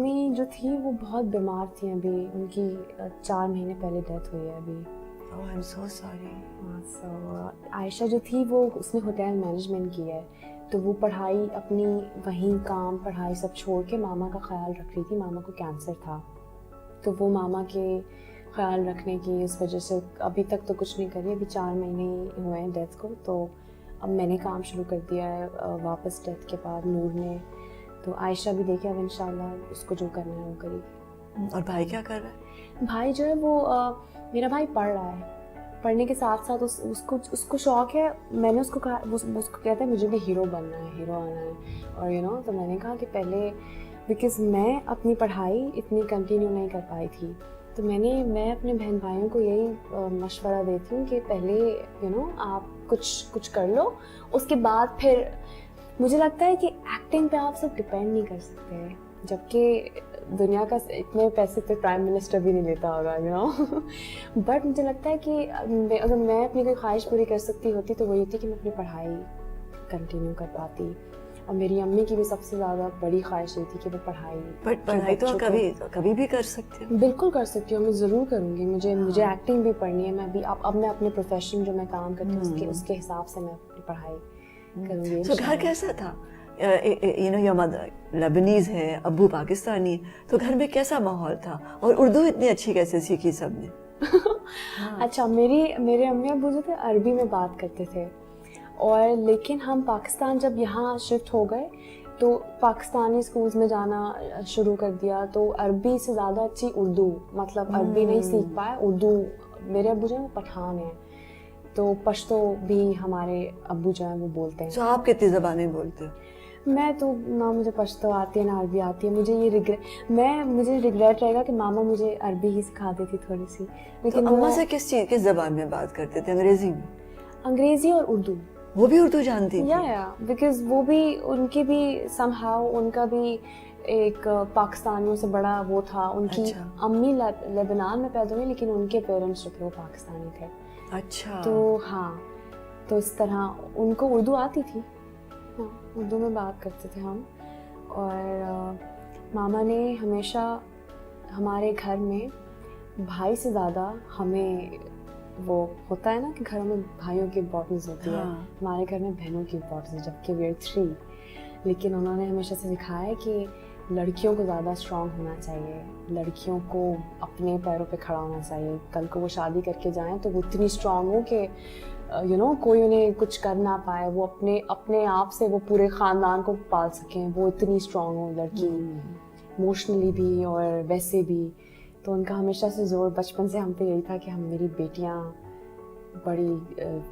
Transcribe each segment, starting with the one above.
Mummy जो थी वो बहुत बीमार थी अभी, उनकी 4 महीने पहले डेथ हुई है अभी। Oh, I'm so sorry. हाँ, so आयशा जो थी वो उसने होटल मैनेजमेंट की है, तो वो पढ़ाई अपनी वहीं काम पढ़ाई सब छोड़ के मामा का ख्याल रख रही थी। मामा को कैंसर था, तो वो मामा के ख्याल रखने की इस वजह से अभी तक तो कुछ नहीं करी। अभी 4 महीने ही हुए हैं डेथ को, तो अब मैंने काम शुरू कर दिया है वापस डेथ के बाद नूर ने। तो आयशा भी देखे अब इंशाल्लाह उसको जो करना है वो करेगी। और भाई क्या कर रहा है? भाई जो है वो मेरा भाई पढ़ रहा है, पढ़ने के साथ साथ उसको शौक है। मैंने उसको कहा, उसको कहता है मुझे भी हीरो बनना है, हीरो आना है, और तो मैंने कहा कि पहले बिकॉज़ मैं अपनी पढ़ाई इतनी कंटिन्यू नहीं कर पाई थी, तो मैं अपने बहन भाइयों को यही मशवरा देती हूँ कि पहले आप कुछ कर लो, उसके बाद फिर मुझे लगता है कि एक्टिंग पे आप सब डिपेंड नहीं कर सकते, जबकि दुनिया का इतने पैसे तो प्राइम मिनिस्टर भी नहीं लेता होगा बट मुझे लगता है कि अगर मैं अपनी कोई ख्वाहिश पूरी कर सकती होती तो वही होती कि मैं अपनी पढ़ाई कंटिन्यू कर पाती। और मेरी अम्मी की भी सबसे ज़्यादा बड़ी ख्वाहिश ये थी कि वो पढ़ाई तो कभी भी कर सकती हूँ। बिल्कुल कर सकती हूँ, मैं ज़रूर करूँगी। मुझे एक्टिंग भी पढ़नी है। मैं भी अब मैं अपने प्रोफेशन जो मैं काम करती हूँ उसके हिसाब से मैं अपनी पढ़ाई करूँगी। तो घर कैसा था? योर मदर लेबनीज़ है, अब्बू पाकिस्तानी, तो घर में कैसा माहौल था? और उर्दू इतनी अच्छी कैसे सीखी सबने? अच्छा, मेरे अम्मी अब्बू जो थे अरबी में बात करते थे, और लेकिन हम पाकिस्तान जब यहाँ शिफ्ट हो गए तो पाकिस्तानी स्कूल्स में जाना शुरू कर दिया, तो अरबी से ज़्यादा अच्छी उर्दू, मतलब अरबी नहीं सीख पाए, उर्दू। मेरे अब्बू जो है वो पठान हैं, तो पश्तो भी हमारे अब्बू जो है वो बोलते हैं। तो आप कितनी ज़बानें बोलते हो? मैं तो ना मुझे पश्तो आती है ना अरबी आती है। मुझे रिग्रेट रहेगा कि मामा मुझे अरबी ही सिखा देती थोड़ी सी। लेकिन तो अम्मा से किस ज़बान में बात करते थे? अंग्रेजी में? अंग्रेजी और उर्दू। वो भी उर्दू जानती थी? या बिकॉज वो भी, उनकी भी समहाउ उनका भी एक पाकिस्तानियों से बड़ा वो था। उनकी अम्मी लेबनान में पैदा हुई, लेकिन उनके पेरेंट्स जो थे वो पाकिस्तानी थे। अच्छा। तो हाँ, तो इस तरह उनको उर्दू आती थी। हाँ, उर्दू में बात करते थे हम। और मामा ने हमेशा हमारे घर में भाई से ज़्यादा हमें, वो होता है ना कि घरों में भाइयों की इम्पोर्टेंस होती है, हमारे घर में बहनों की इम्पोर्टेंस है, जबकि वी आर 3। लेकिन उन्होंने हमेशा से सिखाया है कि लड़कियों को ज़्यादा स्ट्रॉन्ग होना चाहिए, लड़कियों को अपने पैरों पे खड़ा होना चाहिए। कल को वो शादी करके जाएं तो वो इतनी स्ट्रॉन्ग हो कि कोई उन्हें कुछ कर ना पाए, वो अपने आप से वो पूरे ख़ानदान को पाल सकें, वो इतनी स्ट्रॉन्ग हो लड़की, इमोशनली भी और वैसे भी। तो उनका हमेशा से जोर बचपन से हम पे यही था कि हम मेरी बेटियां बड़ी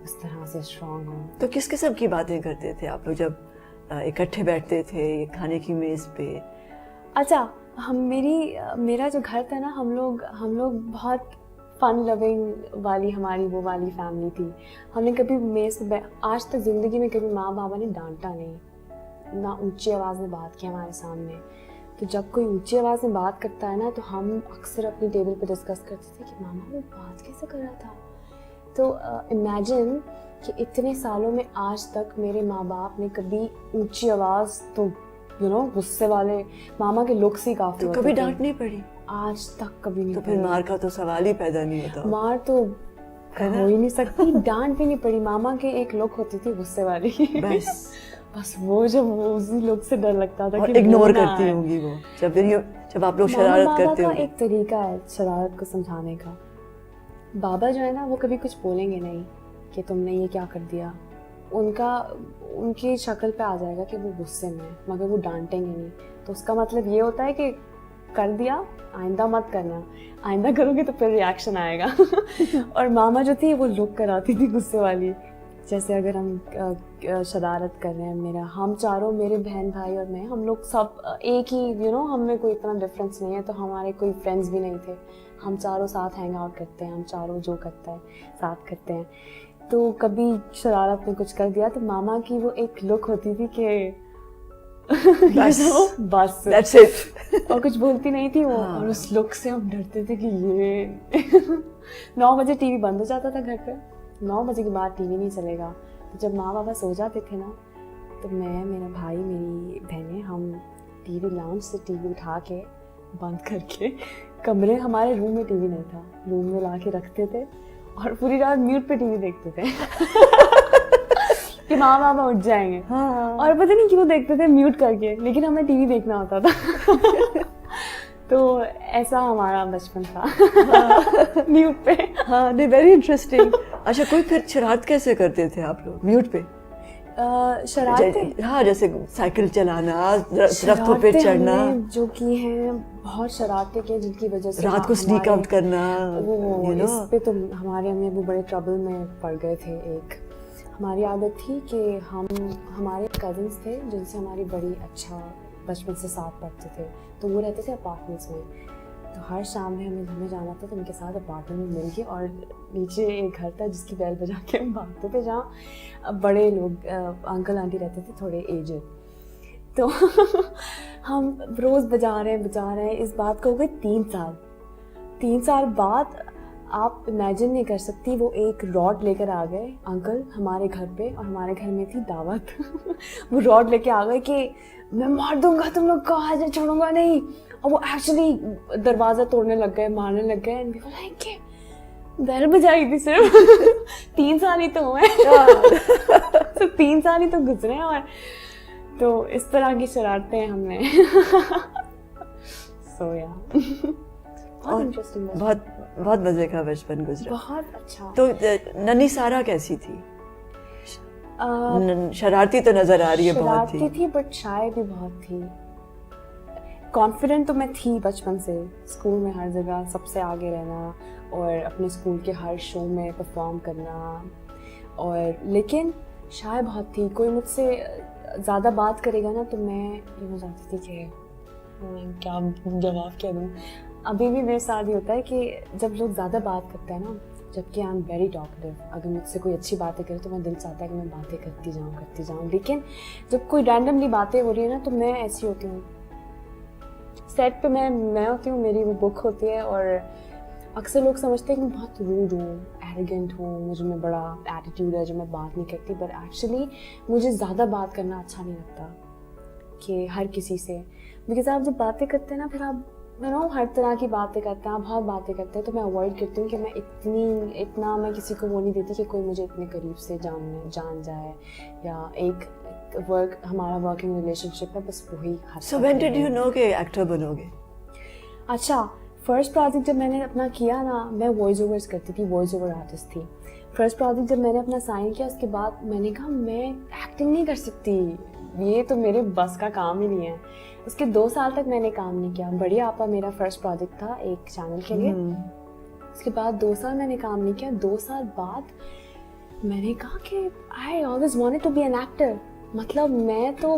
इस तरह से स्ट्रॉन्ग हों। तो किस किस्म की बातें करते थे आप लोग जब इकट्ठे बैठते थे खाने की मेज़ पे? अच्छा, मेरा जो घर था ना, हम लोग बहुत फन लविंग वाली हमारी वो वाली फैमिली थी। हमने कभी मेज़ पे आज तक ज़िंदगी में कभी माँ बाबा ने डांटा नहीं, ना ऊंची आवाज़ में बात की हमारे सामने। तो जब कोई ऊंची आवाज़ में बात करता है ना, तो हम अक्सर अपनी टेबल पे डिस्कस करते थे कि मामा वो बात कैसे कर रहा था। तो इमेजिन कि इतने सालों में आज तक मेरे माँ बाप ने कभी ऊंची आवाज़, तो गुस्से वाले मामा के लुक्स ही काफ़ी तो कभी डांट नहीं पड़ी? आज तक कभी नहीं। तो फिर मार का तो सवाल ही पैदा नहीं होता। मार तो हो ही नहीं सकती, डांट भी नहीं पड़ी। मामा के एक लुक होती थी गुस्से वाली, बस वो जब वो उसी लोग से डर लगता था कि इग्नोर करती होंगी वो जब आप लोग शरारत करते हो। एक तरीका है शरारत को समझाने का। बाबा जो है ना, वो कभी कुछ बोलेंगे नहीं कि तुमने ये क्या कर दिया। उनकी शक्ल पे आ जाएगा कि वो गुस्से में, मगर वो डांटेंगे नहीं। तो उसका मतलब ये होता है कि कर दिया, आइंदा मत करना, आइंदा करोगे तो फिर रिएक्शन आएगा और मामा जो थी वो लुक कराती थी गुस्से वाली। जैसे अगर हम शरारत कर रहे हैं, हम चारों, मेरे बहन भाई और मैं, हम लोग सब एक ही हम में कोई इतना डिफरेंस नहीं है, तो हमारे कोई फ्रेंड्स भी नहीं थे। हम चारों साथ हैंग आउट करते हैं, हम चारों जो करते हैं साथ करते हैं। तो कभी शरारत में कुछ कर दिया तो मामा की वो एक लुक होती थी कि बस That's it। और कुछ बोलती नहीं थी वो। और उस लुक से हम डरते थे कि ये 9 बजे टीवी बंद हो जाता था घर पे, 9 बजे के बाद टीवी नहीं चलेगा। तो जब माँ बाबा सो जाते थे ना, तो मैं, मेरा भाई, मेरी बहनें, हम टीवी लाउंज से टीवी उठा के बंद करके कमरे, हमारे रूम में टीवी नहीं था, रूम में ला के रखते थे और पूरी रात म्यूट पे टीवी देखते थे कि मामा उठ जाएंगे। हाँ। और पता नहीं क्यों देखते थे म्यूट करके, लेकिन हमें टीवी देखना होता था तो ऐसा हमारा बचपन था म्यूट पे। हाँ, नहीं, वेरी इंटरेस्टिंग। अच्छा, कोई फिर शरारत कैसे करते थे आप लोग म्यूट पे? शरारतें, हाँ, जैसे साइकिल चलाना, दरख्तों पे चढ़ना, जो की हैं बहुत शरारतें की जिनकी वजह से रात को स्नीक आउट करना, इस पे तो हमारे अम्मी अबू बड़े ट्रबल में पड़ गए थे। एक हमारी आदत थी कि हमारे कज़न्स थे जिनसे हमारी बड़ी अच्छा बचपन से साथ पढ़ते थे, तो वो रहते थे अपार्टमेंट्स में, तो हर शाम में हमें जाना था, तो उनके साथ अपार्टमेंट में मिल के, और नीचे एक घर था जिसकी बेल बजा के हम भागते थे, जहाँ बड़े लोग अंकल आंटी रहते थे थोड़े एजड, तो हम रोज़ बजा रहे हैं। इस बात को हो गए 3 साल बाद। आप इमेजिन नहीं कर सकती, वो एक रॉड लेकर आ गए अंकल हमारे घर पे, और हमारे घर में थी दावत वो रॉड लेके आ गए कि मैं मार दूंगा तुम लोग को, आज छोड़ूंगा नहीं। और वो एक्चुअली दरवाज़ा तोड़ने लग गए, मारने लग गए, एंड पीपल लाइक कि बेल बजाई थी सिर्फ 3 साल ही तो हुए तो 3 साल ही तो गुजरे हैं, और तो इस तरह की शरारतें हमने सो या बहुत इंटरेस्टिंग, बहुत मजे का बचपन गुजरा, बहुत अच्छा। तो नन्ही सारा कैसी थी? शरारती तो नजर आ रही है, बहुत शरारती थी बट शाय भी बहुत थी। कॉन्फिडेंट तो मैं थी बचपन से, स्कूल में हर जगह सबसे आगे रहना और अपने स्कूल के हर शो में परफॉर्म करना, और लेकिन शाय बहुत थी। कोई मुझसे ज़्यादा बात करेगा ना तो मैं ये हो जाती थी कि क्या जवाब क्या दूँ। अभी भी मेरे साथ ही होता है कि जब लोग ज़्यादा बात करते हैं ना, जबकि आई एम वेरी टॉकटिव, अगर मुझसे कोई अच्छी बातें करे तो मैं दिल चाहता है कि मैं बातें करती जाऊँ, लेकिन जब कोई रैंडमली बातें हो रही है ना तो मैं ऐसी होती हूँ। सेट पे मैं होती हूँ, मेरी वो बुक होती है, और अक्सर लोग समझते हैं कि मैं बहुत रूड हूँ, एरोगेंट हूँ, मुझे में बड़ा एटीट्यूड है जो मैं बात नहीं करती, बट एक्चुअली मुझे ज़्यादा बात करना अच्छा नहीं लगता कि हर किसी से, बिकॉज आप जब बातें करते हैं ना फिर आप हर तरह की बातें करते हैं, आप बहुत बातें करते हैं, तो मैं अवॉइड करती हूँ कि मैं इतना मैं किसी को वो नहीं देती कि कोई मुझे इतने करीब से जान जाए, या एक हमारा वर्किंग रिलेशनशिप है, बस वही। So when did you know कि एक्टर बनोगे? अच्छा, फर्स्ट प्रोजेक्ट जब मैंने अपना किया ना, मैं वॉइस ओवर्स करती थी, वॉइस ओवर आर्टिस्ट थी। फर्स्ट प्रोजेक्ट जब मैंने अपना साइन किया उसके बाद मैंने कहा मैं एक्टिंग नहीं कर सकती, ये तो मेरे बस का काम ही नहीं है। उसके 2 साल तक मैंने काम नहीं किया। बड़ी आपा मेरा फर्स्ट प्रोजेक्ट था एक चैनल के लिए। उसके बाद 2 साल मैंने काम नहीं किया। 2 साल बाद मैंने कहा कि I always wanted to be an actor, मतलब मैं तो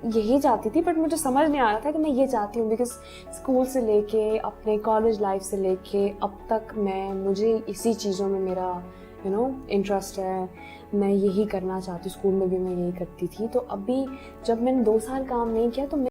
यही चाहती थी, बट मुझे समझ नहीं आ रहा था कि मैं ये चाहती हूँ, बिकॉज स्कूल से लेके अपने कॉलेज लाइफ से लेके अब तक मुझे इसी चीज़ों में मेरा इंटरेस्ट है, मैं यही करना चाहती हूँ। स्कूल में भी मैं यही करती थी। तो अभी जब मैंने 2 साल काम नहीं किया तो